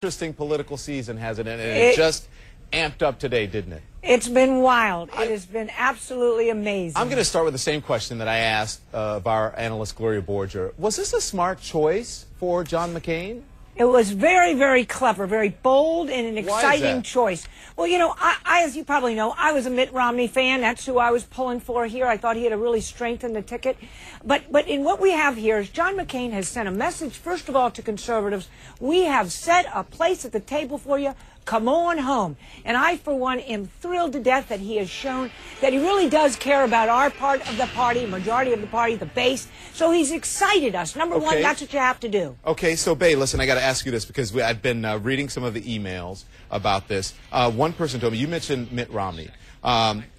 Interesting political season, hasn't it? And it just amped up today, didn't it? It's been wild. It has been absolutely amazing. I'm going to start with the same question that I asked of our analyst, Gloria Borger. Was this a smart choice for John McCain? It was very, very clever, very bold, and an exciting choice. Well, you know, I, as you probably know, I was a Mitt Romney fan. That's who I was pulling for here. I thought he had to really strengthen the ticket. But in what we have here is John McCain has sent a message, first of all, to conservatives. We have set a place at the table for you. Come on home. And I, for one, am thrilled to death that he has shown that he really does care about our part of the party, majority of the party, the base. So he's excited us. Number one, that's what you have to do. Okay, so, Bay, listen, I got to ask you this because I've been reading some of the emails about this. One person told me, you mentioned Mitt Romney.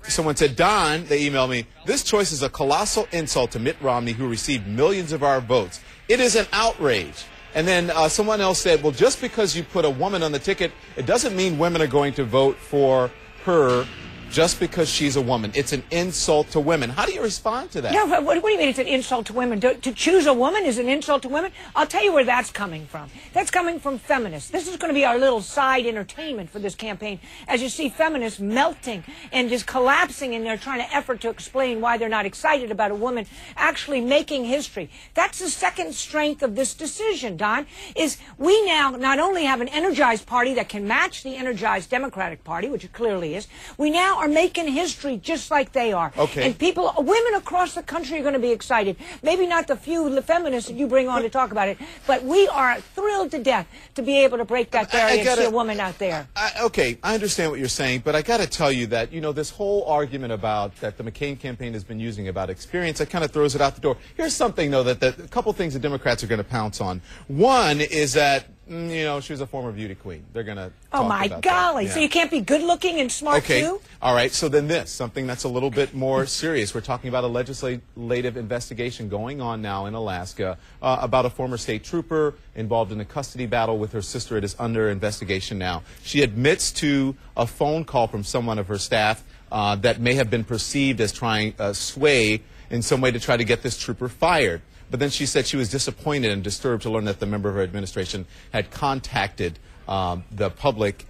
Someone said, Don, they emailed me, this choice is a colossal insult to Mitt Romney, who received millions of our votes. It is an outrage. And then someone else said, well, just because you put a woman on the ticket, it doesn't mean women are going to vote for her just because she's a woman. It's an insult to women. How do you respond to that? No, but what do you mean it's an insult to women? To choose a woman is an insult to women? I'll tell you where that's coming from. That's coming from feminists. This is going to be our little side entertainment for this campaign, as you see feminists melting and just collapsing in their trying to effort to explain why they're not excited about a woman actually making history. That's the second strength of this decision, Don, is we now not only have an energized party that can match the energized Democratic Party, which it clearly is, we now are making history just like they are. Okay. And people, women across the country are going to be excited. Maybe not the few feminists that you bring on to talk about it, but we are thrilled to death to be able to break that barrier and see a woman out there. Okay, I understand what you're saying, but I got to tell you that, you know, this whole argument about that the McCain campaign has been using about experience, it kind of throws it out the door. Here's something, though, that a couple things the Democrats are going to pounce on. One is that, you know, she was a former beauty queen. They're going to talk about that. Oh, my golly. Yeah. So you can't be good-looking and smart, too? All right. So then this, something that's a little bit more serious. We're talking about a legislative investigation going on now in Alaska about a former state trooper involved in a custody battle with her sister. It is under investigation now. She admits to a phone call from someone of her staff that may have been perceived as trying sway in some way to try to get this trooper fired. But then she said she was disappointed and disturbed to learn that the member of her administration had contacted the public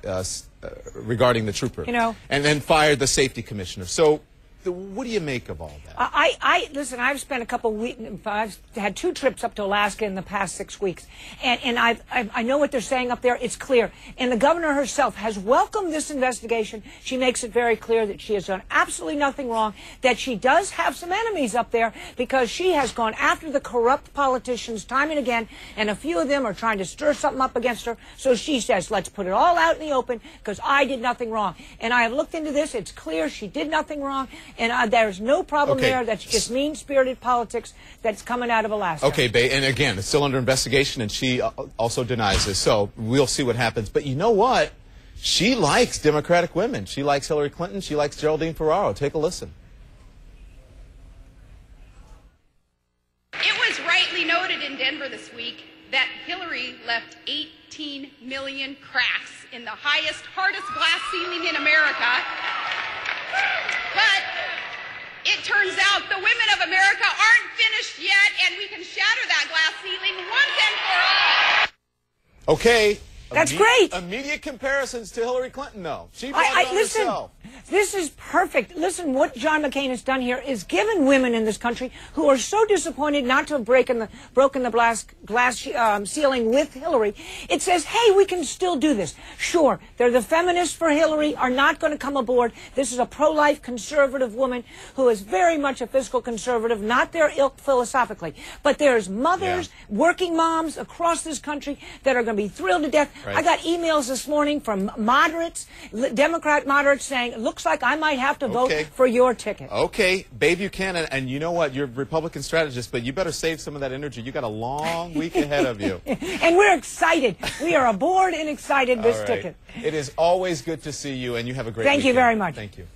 regarding the trooper, and then fired the safety commissioner. So what do you make of all that? Listen, I've spent a couple weeks, I've had 2 trips up to Alaska in the past 6 weeks, and I know what they're saying up there. It's clear. And the governor herself has welcomed this investigation. She makes it very clear that she has done absolutely nothing wrong, that she does have some enemies up there because she has gone after the corrupt politicians time and again, and a few of them are trying to stir something up against her. So she says, let's put it all out in the open because I did nothing wrong. And I have looked into this. It's clear she did nothing wrong. And there's no problem there. That's just mean-spirited politics that's coming out of Alaska. Okay, Bay, and again, it's still under investigation, and she also denies this. So we'll see what happens. But you know what? She likes Democratic women. She likes Hillary Clinton. She likes Geraldine Ferraro. Take a listen. It was rightly noted in Denver this week that Hillary left 18 million cracks in the highest, hardest glass ceiling in America. But it turns out the women of America aren't finished yet, and we can shatter that glass ceiling once and for all. Okay. That's great. Immediate comparisons to Hillary Clinton, though. She brought it on herself. This is perfect. Listen, what John McCain has done here is given women in this country who are so disappointed not to have broken the glass ceiling with Hillary, it says, hey, we can still do this. Sure, they're the feminists for Hillary are not going to come aboard. This is a pro-life conservative woman who is very much a fiscal conservative, not their ilk philosophically. But there's mothers, working moms across this country that are going to be thrilled to death. Right. I got emails this morning from moderates, Democrat moderates, saying, it looks like I might have to vote for your ticket. Okay, Bay Buchanan, and you know what? You're a Republican strategist, but you better save some of that energy. You got a long week ahead of you. And we're excited. We are aboard and excited this ticket. It is always good to see you, and you have a great weekend. Thank you very much. Thank you.